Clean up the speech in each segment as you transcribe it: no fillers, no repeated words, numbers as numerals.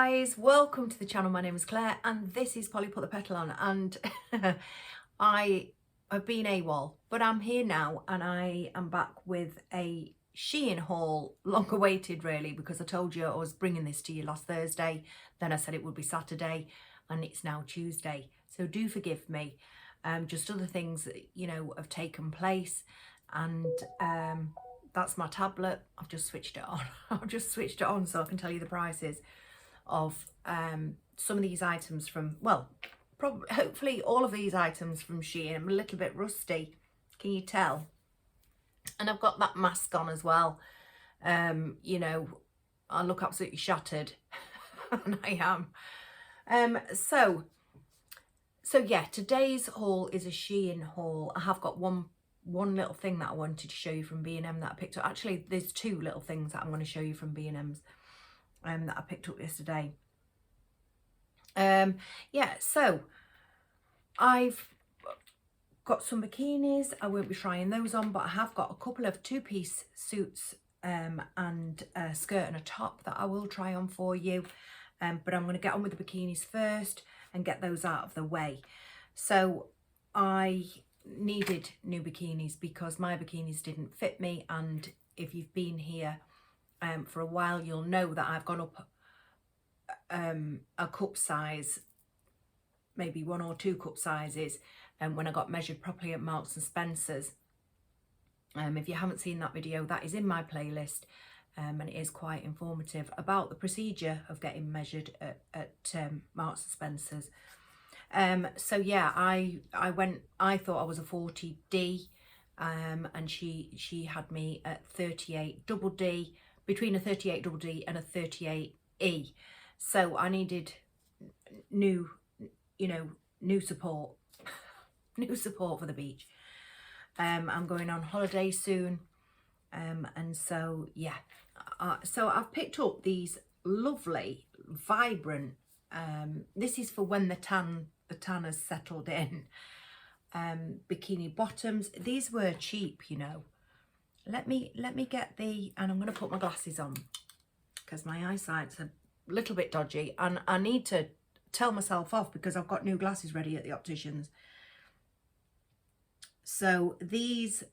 guys, welcome to the channel. My name is Claire and this is Polly Put the Petal On, and I have been AWOL, but I'm here now and I am back with a Shein haul, long awaited really, because I told you I was bringing this to you last Thursday, then I said it would be Saturday and it's now Tuesday, so do forgive me. Just other things that, you know, have taken place, and that's my tablet. I've just switched it on. I've just switched it on so I can tell you the prices of some of these items from, well, probably, hopefully all of these items from Shein. I'm a little bit rusty, can you tell? And I've got that mask on as well. You know, I look absolutely shattered and I am. So yeah, today's haul is a Shein haul. I have got one little thing that I wanted to show you from B&M that I picked up. Actually, there's two little things that I'm going to show you from B&M's that I picked up yesterday. Yeah, so I've got some bikinis. I won't be trying those on, but I have got a couple of two-piece suits and a skirt and a top that I will try on for you. But I'm going to get on with the bikinis first and get those out of the way. So I needed new bikinis because my bikinis didn't fit me, and if you've been here for a while, you'll know that I've gone up a cup size, maybe one or two cup sizes, when I got measured properly at Marks and Spencer's. If you haven't seen that video, that is in my playlist, and it is quite informative about the procedure of getting measured at Marks and Spencer's. So yeah, I thought I was a 40D, and she had me at 38 double D, between a 38 double D and a 38E. So I needed new support, new support for the beach. I'm going on holiday soon, and so yeah, so I've picked up these lovely, vibrant, this is for when the tan has settled in, bikini bottoms. These were cheap, you know. Let me get the, and I'm going to put my glasses on because my eyesight's a little bit dodgy and I need to tell myself off because I've got new glasses ready at the optician's. So these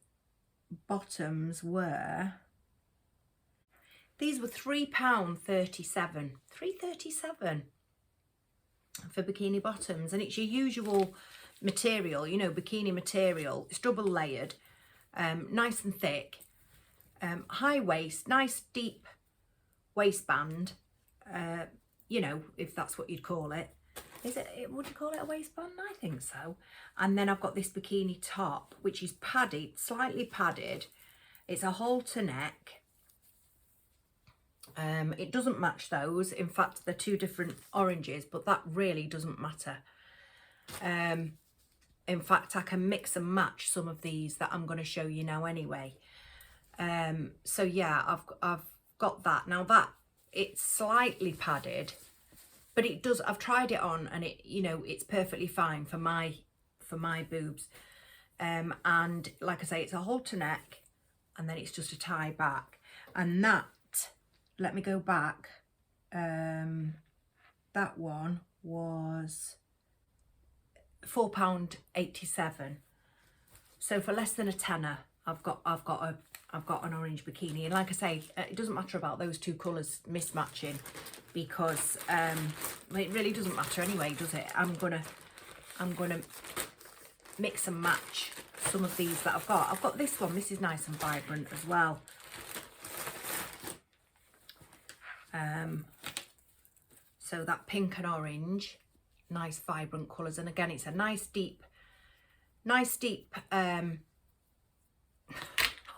bottoms were, these were £3.37, £3.37 for bikini bottoms, and it's your usual material, you know, bikini material. It's double layered, nice and thick, high waist, nice deep waistband, you know, if that's what you'd call it. Would you call it a waistband? I think so. And then I've got this bikini top, which is padded, slightly padded. It's a halter neck. It doesn't match those. In fact, they're two different oranges, but that really doesn't matter. In fact, I can mix and match some of these that I'm going to show you now anyway. So yeah, I've got that. Now that, it's slightly padded, but it does, I've tried it on and it, you know, it's perfectly fine for my boobs. And like I say, it's a halter neck and then it's just a tie back. And that, let me go back, that one was £4.87. So for less than a tenner, I've got an orange bikini. And like I say, it doesn't matter about those two colours mismatching because it really doesn't matter anyway, does it? I'm gonna mix and match some of these that I've got. I've got this one. This is nice and vibrant as well. So that pink and orange, nice vibrant colours, and again it's a nice deep I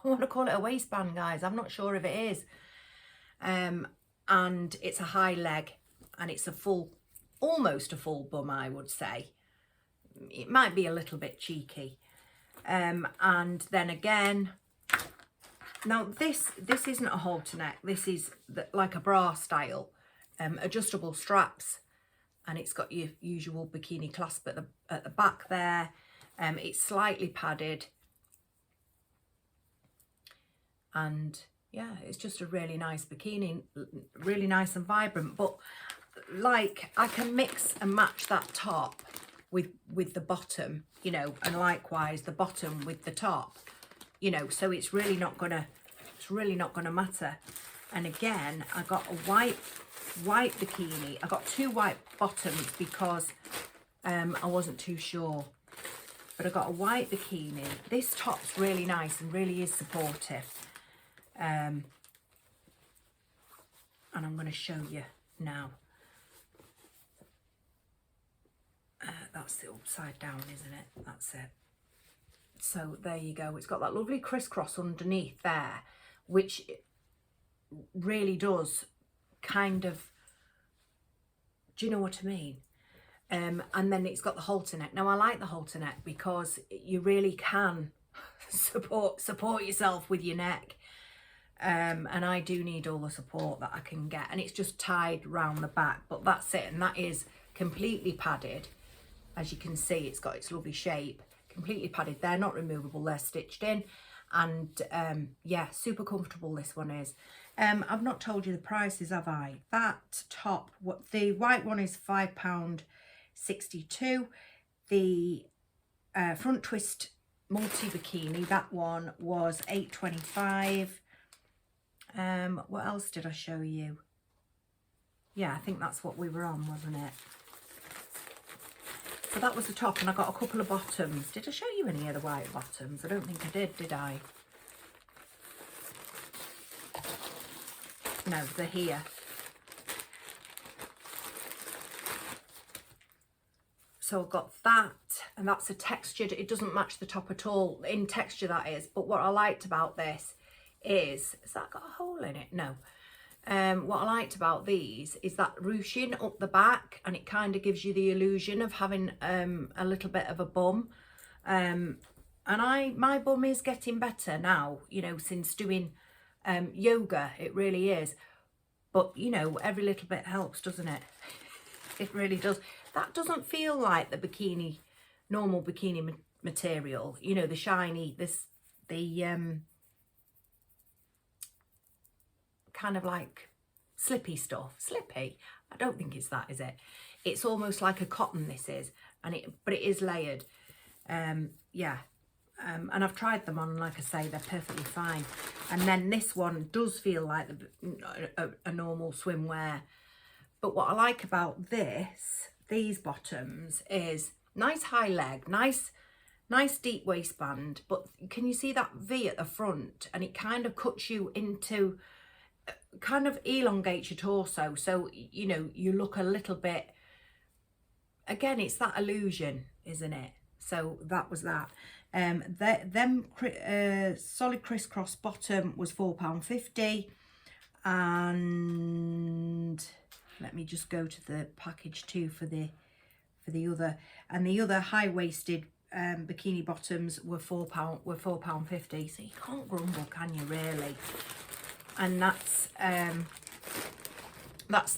want to call it a waistband, guys, I'm not sure if it is, and it's a high leg and it's a full, almost a full bum, I would say. It might be a little bit cheeky, and then again, now this isn't a halter neck, this is like a bra style, adjustable straps, and it's got your usual bikini clasp at the back there. It's slightly padded, and yeah, it's just a really nice bikini, really nice and vibrant. But like I can mix and match that top with the bottom, you know, and likewise the bottom with the top, you know, so it's really not gonna matter. And again, I got a white bikini. I got 2 white bottoms because I wasn't too sure, but I got a white bikini. This top's really nice and really is supportive, and I'm going to show you now. That's the upside down, isn't it? That's it. So there you go. It's got that lovely crisscross underneath there, which really does kind of, do you know what I mean? And then it's got the halter neck. Now I like the halter neck because you really can support yourself with your neck. And I do need all the support that I can get, and it's just tied round the back, but that's it. And that is completely padded. As you can see, it's got its lovely shape, completely padded. They're not removable, they're stitched in. And yeah, super comfortable this one is. I've not told you the prices, have I? That top, what the white one is £5.62. The front twist multi bikini, that one was £8.25. What else did I show you? Yeah, I think that's what we were on, wasn't it? So that was the top, and I got a couple of bottoms. Did I show you any of the white bottoms? I don't think I did I? No, they're here. So I've got that, and that's a textured, it doesn't match the top at all, in texture that is. But what I liked about this is, has that got a hole in it? No. What I liked about these is that ruching up the back, and it kind of gives you the illusion of having a little bit of a bum. And my bum is getting better now, you know, since doing yoga. It really is. But, you know, every little bit helps, doesn't it? It really does. That doesn't feel like the bikini, normal bikini material, you know, the shiny, the kind of like slippy stuff. Slippy? I don't think it's that, is it? It's almost like a cotton, this is, but it is layered. Yeah. And I've tried them on, and like I say, they're perfectly fine. And then this one does feel like a normal swimwear. But what I like about these bottoms is nice high leg, nice deep waistband. But can you see that V at the front? And it kind of cuts you into, kind of elongates your torso. So, you know, you look a little bit, again, it's that illusion, isn't it? So that was that. Solid crisscross bottom was £4.50, and let me just go to the package too for the other, and the other high-waisted bikini bottoms were £4.50. So you can't grumble, can you, really? And that's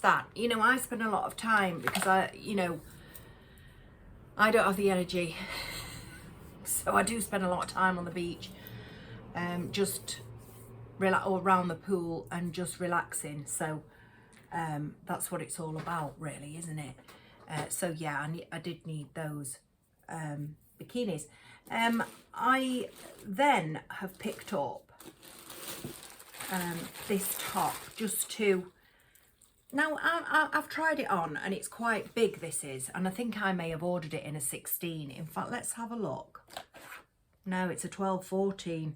that. You know, I spend a lot of time because I don't have the energy. So I do spend a lot of time on the beach, just or around the pool and just relaxing. So that's what it's all about, really, isn't it? So yeah, I did need those bikinis. I then have picked up this top just to, now I've tried it on, and it's quite big, this is, and I think I may have ordered it in a 16. In fact, let's have a look. No, it's a 12-14.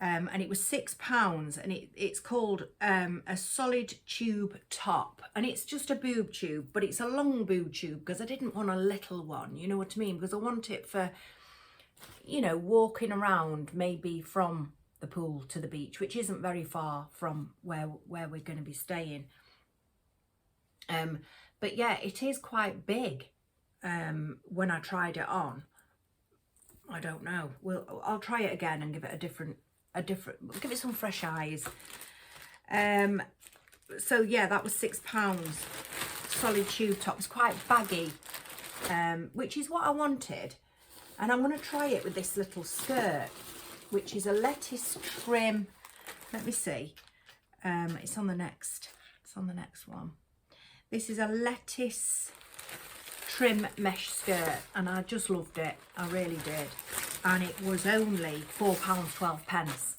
And it was £6, and it's called a solid tube top, and it's just a boob tube, but it's a long boob tube because I didn't want a little one, you know what I mean? Because I want it for, you know, walking around, maybe from the pool to the beach, which isn't very far from where we're going to be staying. But yeah, it is quite big. When I tried it on, I don't know. I'll try it again and give it a different, give it some fresh eyes. So yeah, that was £6. Solid tube top. It's quite baggy, which is what I wanted. And I'm going to try it with this little skirt, which is a lettuce trim. Let me see. It's on the next one. This is a lettuce trim mesh skirt, and I just loved it. I really did. And it was only £4.12.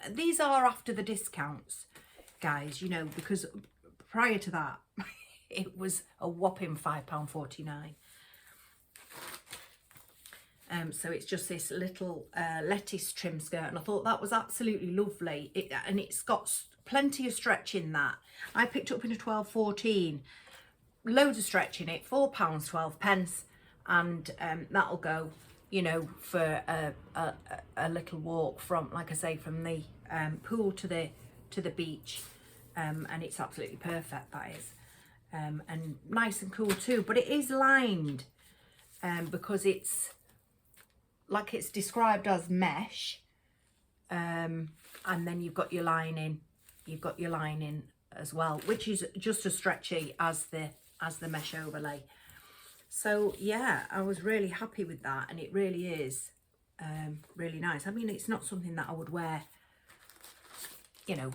These are after the discounts, guys, you know, because prior to that, it was a whopping £5.49. So it's just this little lettuce trim skirt, and I thought that was absolutely lovely. And it's got plenty of stretch in that. I picked up in a 12-14, loads of stretch in it, £4.12, and that'll go, you know, for a little walk from, like I say, from the pool to the beach, and it's absolutely perfect, that is, and nice and cool too. But it is lined, because it's like it's described as mesh, and then you've got your lining as well, which is just as stretchy as the mesh overlay. So yeah, I was really happy with that, and it really is really nice. I mean, it's not something that I would wear, you know,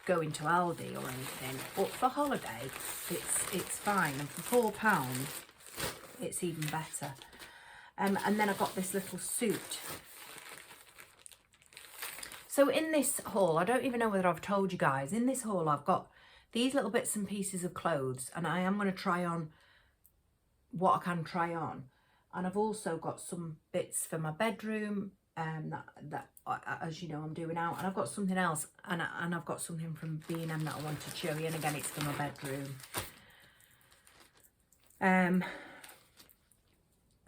going to Aldi or anything, but for holiday it's fine, and for £4 it's even better. And then I got this little suit. So in this haul, I don't even know whether I've told you guys, in this haul I've got these little bits and pieces of clothes, and I am going to try on what I can try on. And I've also got some bits for my bedroom, that as you know, I'm doing out. And I've got something else, and I've got something from B&M that I want to show you, and again, it's for my bedroom.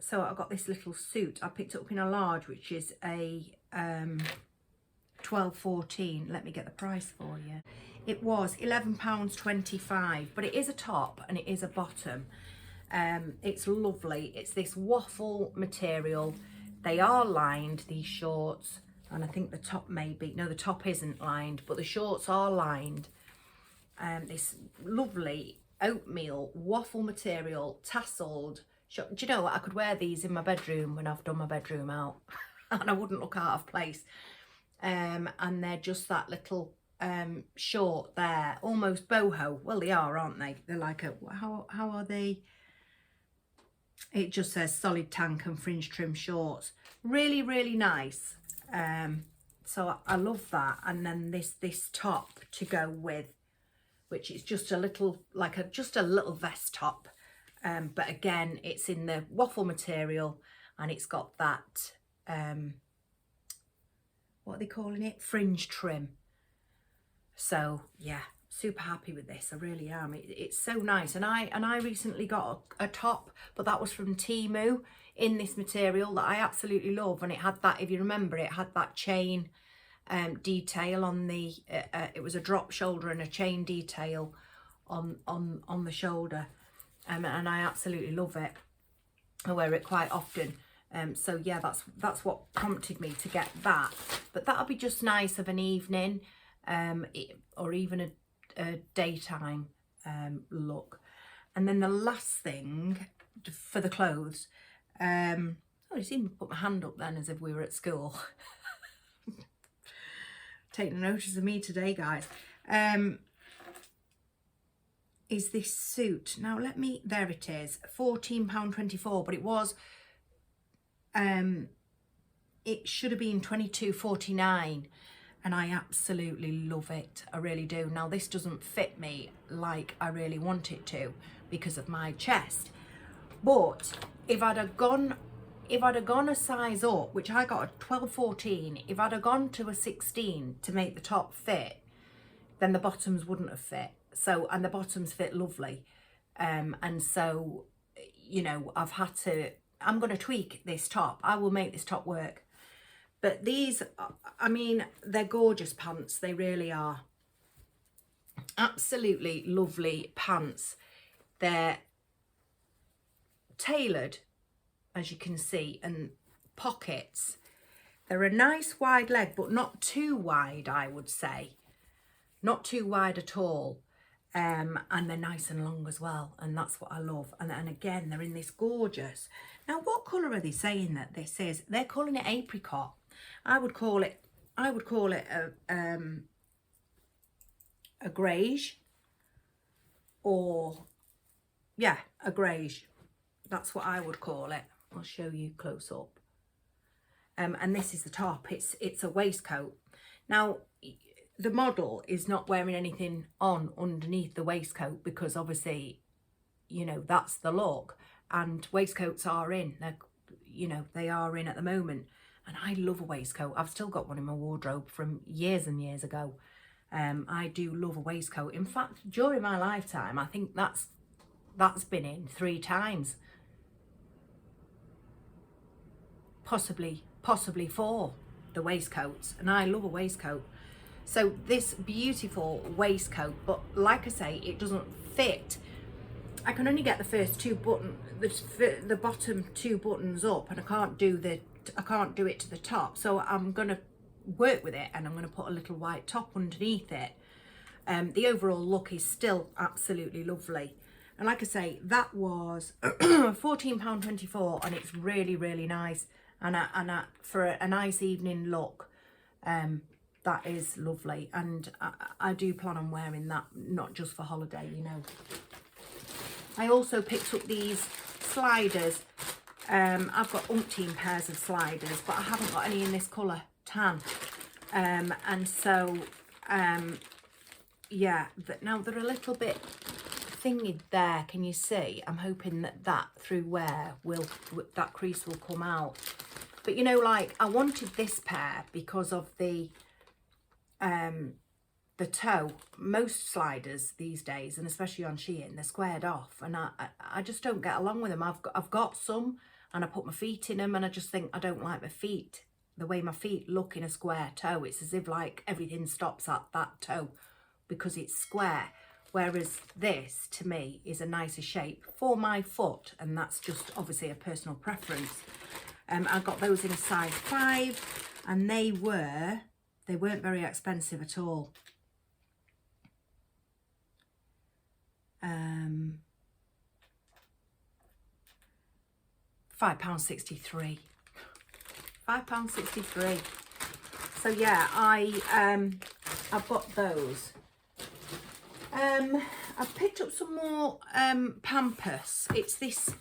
So I got this little suit. I picked it up in a large, which is a 12-14. Let me get the price for you. It was £11.25, but it is a top and it is a bottom. It's lovely. It's this waffle material. They are lined, these shorts, and I think the top may be, no, the top isn't lined, but the shorts are lined. This lovely oatmeal waffle material, tasseled. Do you know what? I could wear these in my bedroom when I've done my bedroom out and I wouldn't look out of place. And they're just that little short there, almost boho. Well, they are, aren't they? They're like a, how are they? It just says solid tank and fringe trim shorts. Really, really nice. So I love that. And then this top to go with, which is just a little, like just a little vest top. But again, it's in the waffle material, and it's got that, what are they calling it? Fringe trim. So yeah, super happy with this. I really am. It's so nice. And I recently got a top, but that was from Temu, in this material that I absolutely love. And it had that, if you remember, it had that chain detail on the, it was a drop shoulder and a chain detail on the shoulder. And I absolutely love it. I wear it quite often. So yeah, that's what prompted me to get that. But that'll be just nice of an evening, or even a daytime look. And then the last thing for the clothes, I just even put my hand up then as if we were at school. Taking notice of me today, guys. Is this suit. Now let me, there it is, £14.24, but it was, it should have been £22.49, and I absolutely love it. I really do. Now this doesn't fit me like I really want it to because of my chest, but if I'd have gone a size up, which I got a 12-14, if I'd have gone to a 16 to make the top fit, then the bottoms wouldn't have fit. So, and the bottoms fit lovely. And so, you know, I'm going to tweak this top. I will make this top work. But these, I mean, they're gorgeous pants. They really are. Absolutely lovely pants. They're tailored, as you can see, and pockets. They're a nice wide leg, but not too wide, I would say. Not too wide at all. And they're nice and long as well, and that's what I love. And again, they're in this gorgeous. Now, what colour are they saying that this is? They're calling it apricot. I would call it a greige. or yeah, a greige. That's what I would call it. I'll show you close up. And this is the top. It's a waistcoat. Now the model is not wearing anything on underneath the waistcoat because obviously, you know, that's the look, and waistcoats are in. They're, you know, they are in at the moment, and I love a waistcoat. I've still got one in my wardrobe from years and years ago. I do love a waistcoat. In fact, during my lifetime, I think that's been in 3 times, possibly 4, the waistcoats, and I love a waistcoat. So this beautiful waistcoat, but like I say, it doesn't fit. I can only get the first 2 buttons, the bottom 2 buttons up, and I can't do it to the top. So I'm gonna work with it, and I'm gonna put a little white top underneath it. The overall look is still absolutely lovely. And like I say, that was £14.24, and it's really, really nice. And for a nice evening look, that is lovely. And I do plan on wearing that, not just for holiday, you know. I also picked up these sliders. I've got umpteen pairs of sliders, but I haven't got any in this colour, tan. And so, yeah, now they're a little bit thingy there, can you see? I'm hoping that through wear that crease will come out. But you know, like, I wanted this pair because of the toe. Most sliders these days, and especially on Shein, they're squared off, and I just don't get along with them. I've got some, and I put my feet in them, and I just think I don't like my feet, the way my feet look in a square toe. It's as if like everything stops at that toe because it's square. Whereas this, to me, is a nicer shape for my foot, and that's just obviously a personal preference. I got those in a size 5, and they weren't very expensive at all. £5.63. £5.63. So yeah, I've got those. I've picked up some more Pampers. It's this.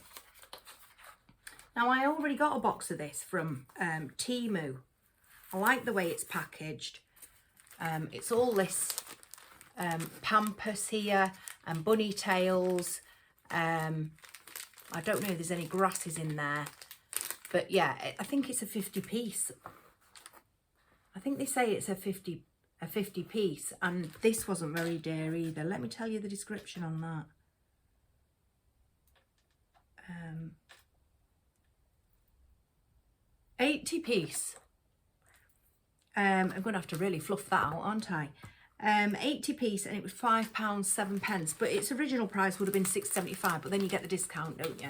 Now I already got a box of this from Temu. I like the way it's packaged. It's all this Pampers here and bunny tails. I don't know if there's any grasses in there, but yeah, I think it's a 50 piece. I think they say it's a 50 piece, and this wasn't very dear either. Let me tell you the description on that. 80 piece. I'm going to have to really fluff that out, aren't I? 80 piece, and it was £5.07, but its original price would have been £6.75, but then you get the discount, don't you?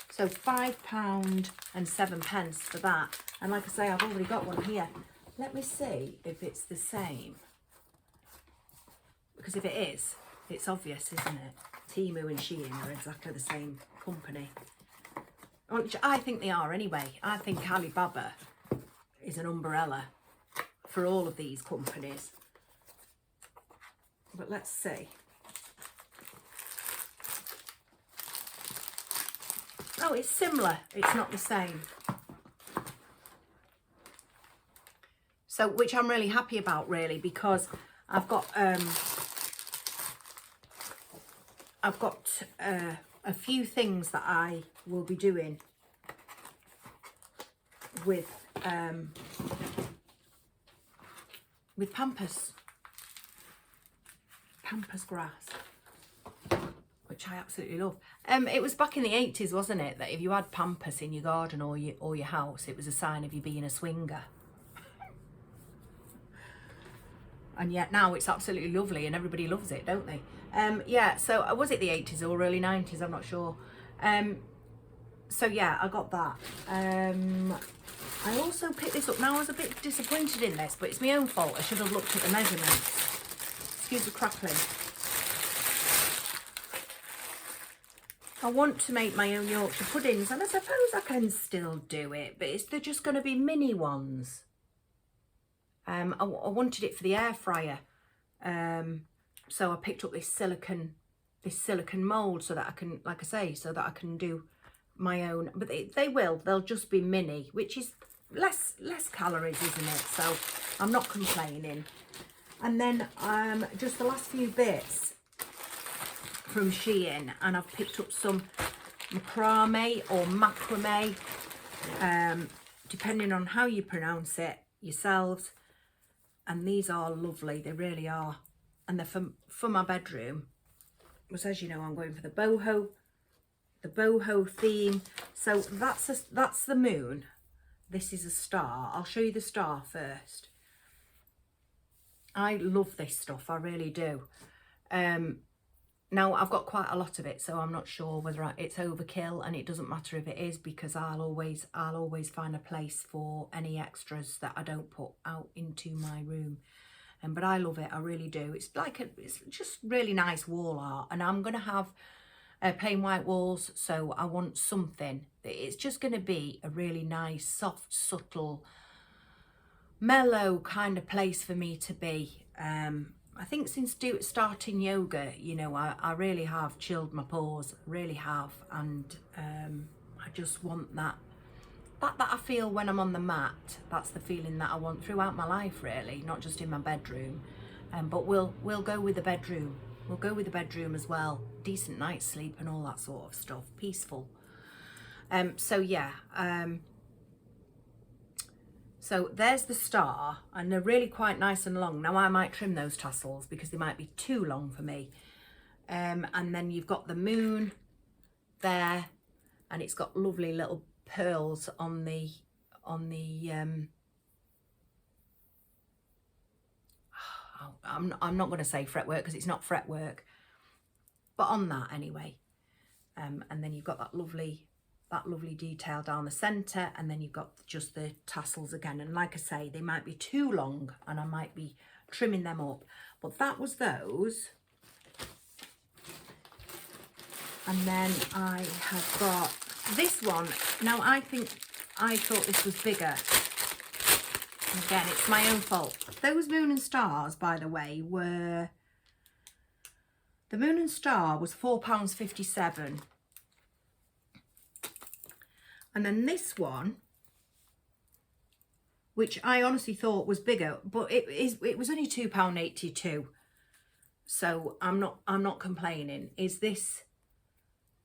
So £5.07 for that. And like I say, I've already got one here. Let me see if it's the same, because if it is, it's obvious, isn't it? Temu and Shein are exactly the same company, which I think they are anyway. I think Alibaba is an umbrella for all of these companies. But let's see. Oh, it's similar. It's not the same. So, which I'm really happy about, really, because I've got a few things that I will be doing with Pampers grass, which I absolutely love. It was back in the 80s, wasn't it, that if you had Pampers in your garden or your house, it was a sign of you being a swinger. And yet now it's absolutely lovely, and everybody loves it, don't they? Yeah, so was it the 80s or early 90s? I'm not sure. So yeah, I got that. I also picked this up. Now I was a bit disappointed in this, but it's my own fault. I should have looked at the measurements. Excuse the crackling. I want to make my own Yorkshire puddings, and I suppose I can still do it, but they're just going to be mini ones. I wanted it for the air fryer, so I picked up this silicone this silicone mold so that I can, like I say, so that I can do my own. But they'll just be mini, which is less calories, isn't it? So I'm not complaining. And then just the last few bits from Shein, and I've picked up some macrame or macrame, depending on how you pronounce it yourselves. And these are lovely, they really are. And they're for my bedroom, which, as you know, I'm going for the boho theme. So that's the moon. This is a star. I'll show you the star first. I love this stuff, I really do. Now I've got quite a lot of it, so I'm not sure whether it's overkill, and it doesn't matter if it is, because I'll always find a place for any extras that I don't put out into my room. But I love it, I really do. It's just really nice wall art, and I'm gonna have plain white walls, so I want something that it's just gonna be a really nice, soft, subtle, mellow kind of place for me to be. I think since starting yoga, you know, I really have chilled my pores, really have, and I just want that I feel when I'm on the mat. That's the feeling that I want throughout my life, really, not just in my bedroom. But we'll go with the bedroom. We'll go with the bedroom as well. Decent night's sleep and all that sort of stuff. Peaceful. So yeah. So there's the star, and they're really quite nice and long. Now I might trim those tassels because they might be too long for me. And then you've got the moon there, and it's got lovely little pearls on the I'm not going to say fretwork because it's not fretwork, but on that anyway. And then you've got that lovely detail down the center, and then you've got just the tassels again. And like I say, they might be too long and I might be trimming them up, but that was those. And then I have got this one. Now I thought this was bigger. And again, it's my own fault. Those moon and stars, by the way, the moon and star was £4.57. And then this one, which I honestly thought was bigger, but it was only £2.82. So I'm not complaining. Is this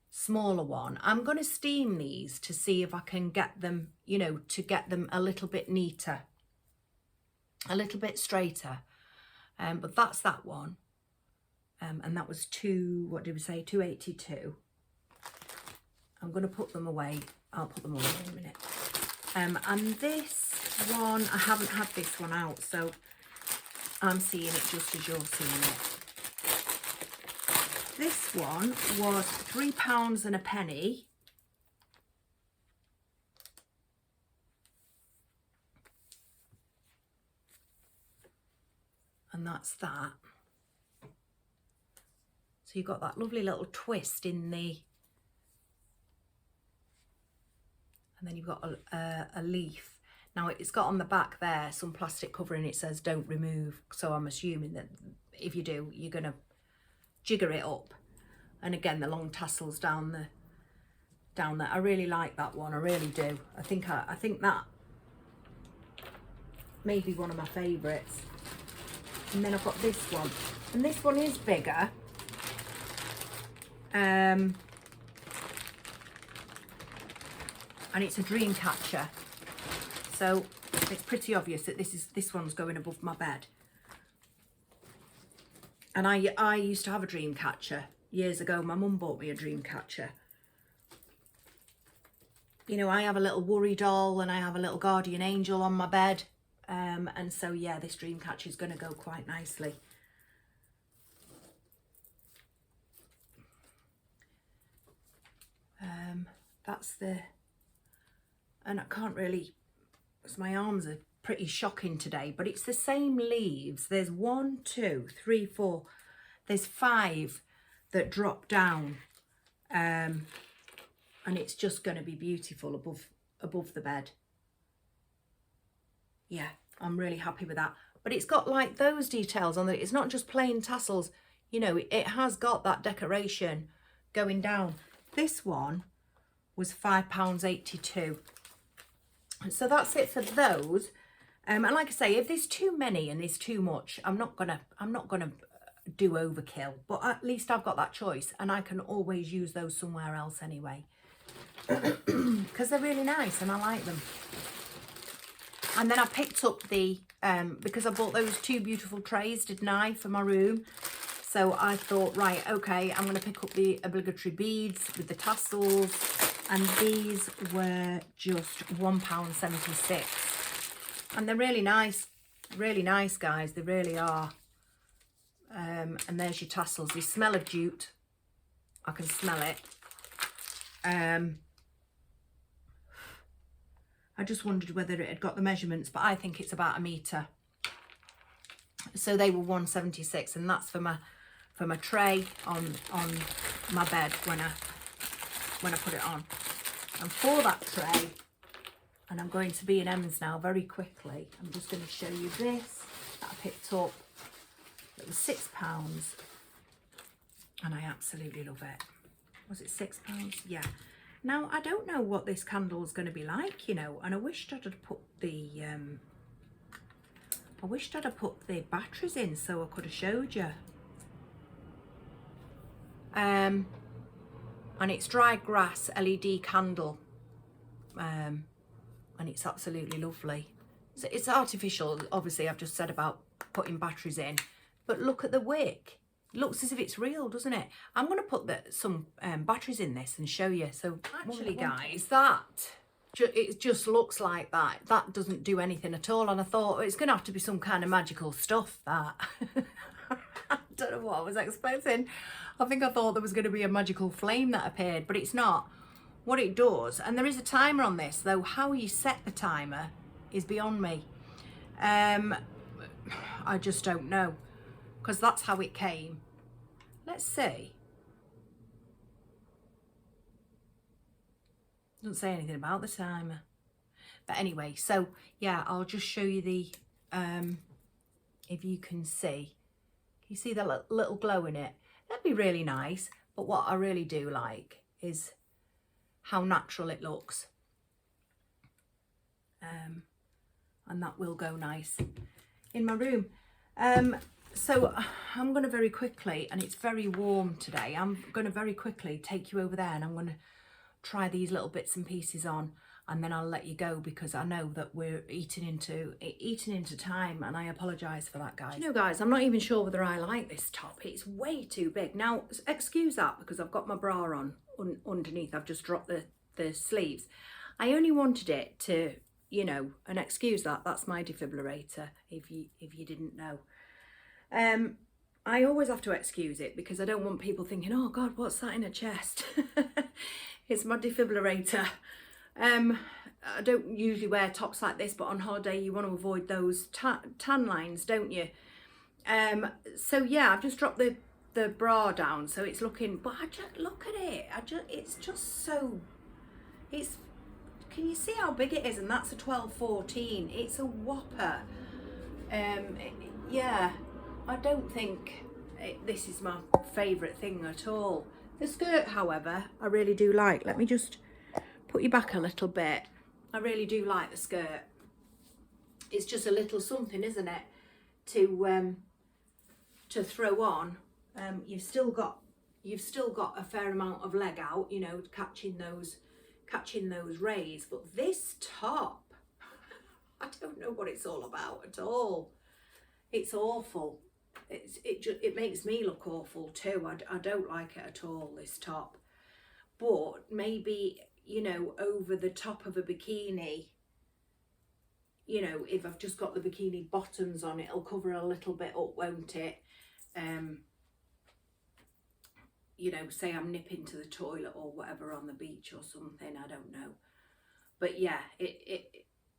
smaller one? I'm going to steam these to see if I can get them, you know, to get them a little bit neater, a little bit straighter. But that's that one. And that was £2.82. I'm going to put them away. I'll put them away in a minute. And this one, I haven't had this one out, so I'm seeing it just as you're seeing it. This one was £3 and a penny. And that's that. So you've got that lovely little twist in the, and then you've got a leaf. Now it's got on the back there some plastic covering. It says don't remove. So I'm assuming that if you do, you're going to jigger it up. And again, the long tassels down there. I really like that one. I really do. I think that may be one of my favourites. And then I've got this one. And this one is bigger. And it's a dream catcher, so it's pretty obvious that this one's going above my bed. And I used to have a dream catcher years ago. My mum bought me a dream catcher. You know, I have a little worry doll and I have a little guardian angel on my bed, and so yeah, this dream catcher is going to go quite nicely. That's the, and I can't really, because my arms are pretty shocking today, but it's the same leaves. There's 1, 2, 3, 4, there's 5 that drop down, and it's just going to be beautiful above the bed. Yeah, I'm really happy with that. But it's got like those details on it. It's not just plain tassels. You know, it has got that decoration going down. This one was £5.82. So that's it for those. And like I say, if there's too many and there's too much, I'm not gonna do overkill. But at least I've got that choice, and I can always use those somewhere else anyway. Because they're really nice and I like them. And then I picked up the because I bought those two beautiful trays, didn't I, for my room. So I thought, right, okay, I'm going to pick up the obligatory beads with the tassels. And these were just £1.76. And they're really nice, guys. They really are. And there's your tassels. They smell of jute. I can smell it. I just wondered whether it had got the measurements, but I think it's about 1 metre. So they were £1.76, and that's for my tray on my bed when I put it on. And for that tray, and I'm going to B&M's now very quickly, I'm just going to show you this that I picked up. It was £6, and I absolutely love it. Was it £6? Yeah. Now, I don't know what this candle is going to be like, you know, and I wished I'd have put the batteries in so I could have showed you. And it's dry grass LED candle, and it's absolutely lovely. So it's artificial, obviously. I've just said about putting batteries in, but look at the wick. It looks as if it's real, doesn't it? I'm going to put some batteries in this and show you. So actually, guys, it just looks like that. That doesn't do anything at all. And I thought, it's going to have to be some kind of magical stuff, that. I don't know what I was expecting. I thought there was going to be a magical flame that appeared, but it's not. What it does, and there is a timer on this, though how you set the timer is beyond me. I just don't know, because that's how it came. Let's see. Doesn't say anything about the timer. But anyway, so yeah, I'll just show you the, if you can see. You see the little glow in it? That'd be really nice. But what I really do like is how natural it looks. And that will go nice in my room. So I'm going to very quickly, and it's very warm today, I'm going to very quickly take you over there, and I'm going to try these little bits and pieces on, and then I'll let you go, because I know that we're eating into time, and I apologise for that, guys. You know, guys, I'm not even sure whether I like this top. It's way too big. Now, excuse that, because I've got my bra on underneath. I've just dropped the sleeves. I only wanted it to, you know, and excuse that, that's my defibrillator, if you didn't know. I always have to excuse it, because I don't want people thinking, oh God, what's that in her chest? It's my defibrillator. I don't usually wear tops like this, but on holiday you want to avoid those tan lines, don't you? So yeah, I've just dropped the bra down, so it's looking, but I just look at it. It's just so, can you see how big it is? And that's a 12-14. It's a whopper. Yeah, I don't think this is my favourite thing at all. The skirt, however, I really do like. Let me just put you back a little bit. I really do like the skirt. It's just a little something, isn't it, to throw on. You've still got a fair amount of leg out, you know, catching those rays. But this top, I don't know what it's all about at all. It's awful. It makes me look awful too. I don't like it at all, this top. But maybe, you know, over the top of a bikini, you know, if I've just got the bikini bottoms on, it'll cover a little bit up, won't it? You know, say I'm nipping to the toilet or whatever on the beach or something, I don't know. But yeah,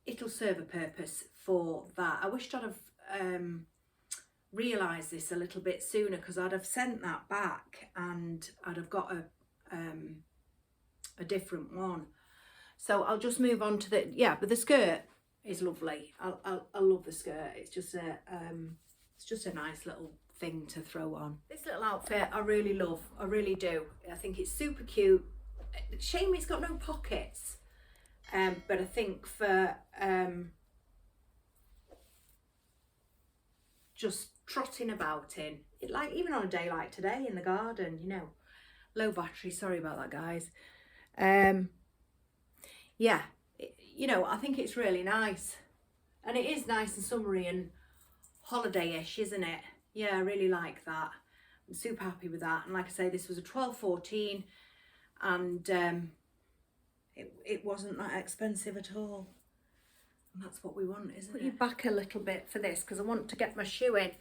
it'll serve a purpose for that. I wished I'd have realised this a little bit sooner, because I'd have sent that back and I'd have got a different one. So I'll just move on to but the skirt is lovely. I love the skirt. It's just a nice little thing to throw on. This little outfit I really love, I really do. I think it's super cute. Shame it's got no pockets, but I think for just trotting about in, like even on a day like today in the garden, you know, low battery, sorry about that guys. Yeah, you know, I think it's really nice, and it is nice and summery and holiday-ish, isn't it? Yeah, I really like that. I'm super happy with that. And like I say, this was a 12.14, and it wasn't that expensive at all. And that's what we want, isn't it? Put you back a little bit for this because I want to get my shoe in.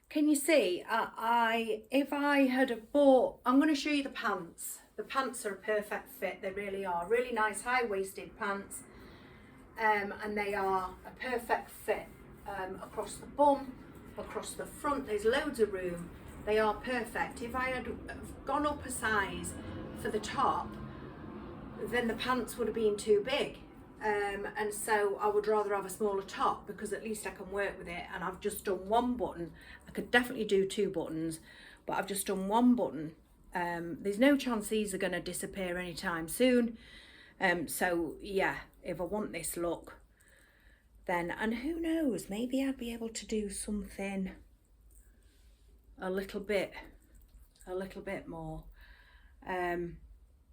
Can you see? If I had have bought, I'm going to show you the pants. The pants are a perfect fit. They really are. Really nice high-waisted pants, and they are a perfect fit across the bum, across the front. There's loads of room. They are perfect. If I had gone up a size for the top, then the pants would have been too big. And so I would rather have a smaller top because at least I can work with it. And I've just done one button. I could definitely do 2 buttons, but I've just done 1 button. There's no chance these are going to disappear anytime soon. So yeah, if I want this look, then, and who knows, maybe I'd be able to do something a little bit more.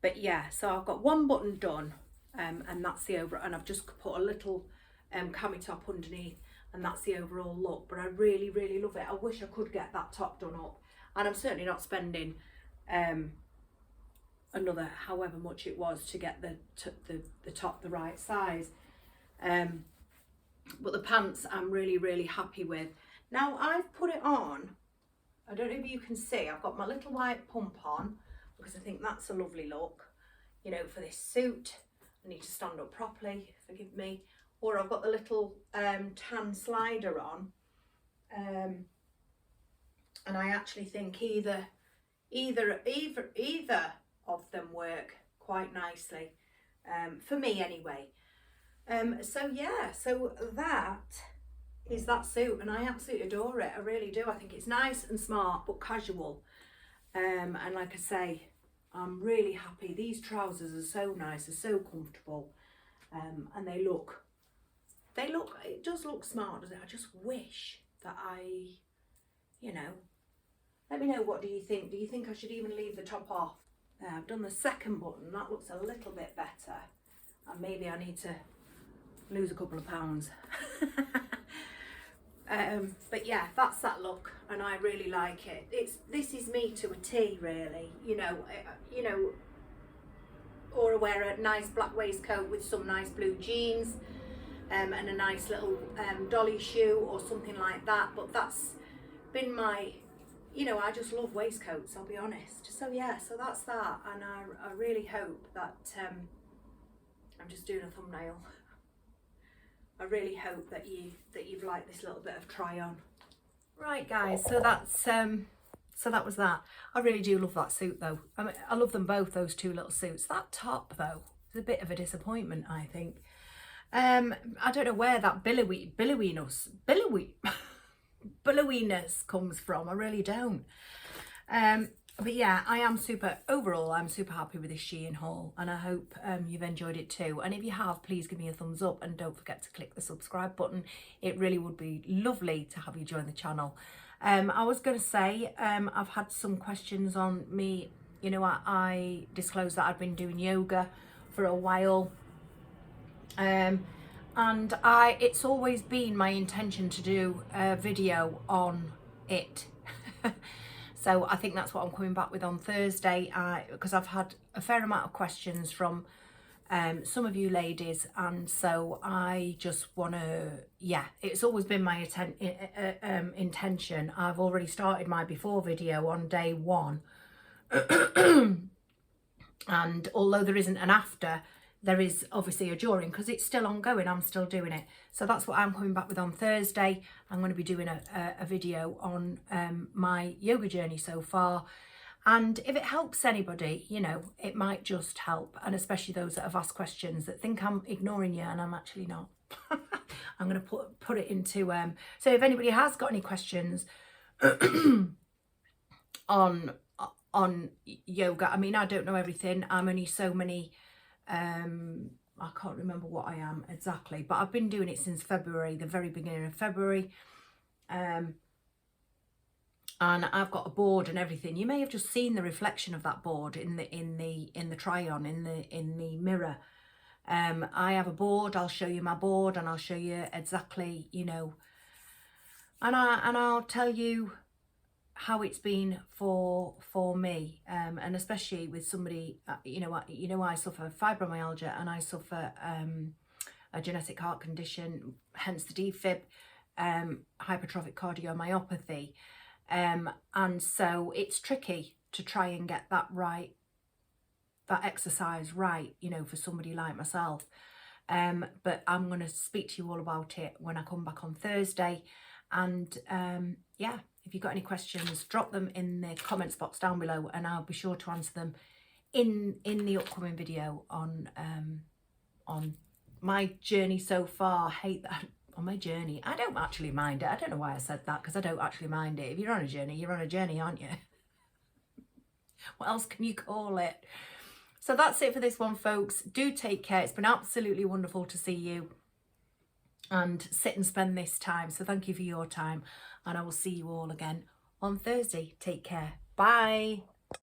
But yeah, so I've got 1 button done. And that's the over, and I've just put a little cami top underneath, and that's the overall look. But I really love it. I wish I could get that top done up, and I'm certainly not spending another however much it was to get the top the right size. But the pants I'm really happy with. Now I've put it on, I don't know if you can see, I've got my little white pump on because I think that's a lovely look, you know, for this suit. I need to stand up properly, forgive me. Or I've got the little tan slider on, and I actually think either of them work quite nicely, for me anyway. So yeah, so that is that suit, and I absolutely adore it. I really do. I think it's nice and smart but casual, and like I say, I'm really happy. These trousers are so nice, they're so comfortable, and it does look smart, doesn't it? I just wish that you know, let me know, what do you think? Do you think I should even leave the top off? I've done the 2nd button, that looks a little bit better, and maybe I need to lose a couple of pounds. But yeah, that's that look, and I really like it. This is me to a T, really. You know, or I wear a nice black waistcoat with some nice blue jeans, and a nice little dolly shoe or something like that. But that's been my, you know, I just love waistcoats, I'll be honest. So yeah, so that's that, and I really hope that I'm just doing a thumbnail. I really hope that you've liked this little bit of try on. Right guys, so that was that. I really do love that suit though. I mean, I love them both, those 2 little suits. That top though is a bit of a disappointment, I think. I don't know where that billowiness comes from. I really don't. But yeah, I'm super happy with this Shein haul, and I hope you've enjoyed it too. And if you have, please give me a thumbs up, and don't forget to click the subscribe button. It really would be lovely to have you join the channel. I was going to say, I've had some questions on me. You know, I disclosed that I'd been doing yoga for a while, and it's always been my intention to do a video on it. So I think that's what I'm coming back with on Thursday, because I've had a fair amount of questions from some of you ladies, and so I just want to, yeah, it's always been my intention. I've already started my before video on day 1, and although there isn't an after, there is obviously a during, because it's still ongoing. I'm still doing it. So that's what I'm coming back with on Thursday. I'm going to be doing a video on my yoga journey so far. And if it helps anybody, you know, it might just help. And especially those that have asked questions that think I'm ignoring you, and I'm actually not. I'm going to put it into, so if anybody has got any questions on yoga. I mean, I don't know everything. I'm only so many, I can't remember what I am exactly, but I've been doing it since February, the very beginning of February. And I've got a board and everything. You may have just seen the reflection of that board in the try-on, in the mirror. I have a board. I'll show you my board, and I'll show you exactly, you know, and I'll tell you how it's been for me, and especially with somebody, you know, I suffer fibromyalgia, and I suffer a genetic heart condition, hence the defib, hypertrophic cardiomyopathy, and so it's tricky to try and get that right, that exercise right, you know, for somebody like myself. But I'm going to speak to you all about it when I come back on Thursday. And yeah, if you've got any questions, drop them in the comments box down below, and I'll be sure to answer them in the upcoming video on my journey so far. Hate that. On my journey, I don't actually mind it. I don't know why I said that, because I don't actually mind it. If you're on a journey, you're on a journey, aren't you? What else can you call it? So that's it for this one, folks. Do take care. It's been absolutely wonderful to see you and sit and spend this time. So thank you for your time, and I will see you all again on Thursday. Take care. Bye.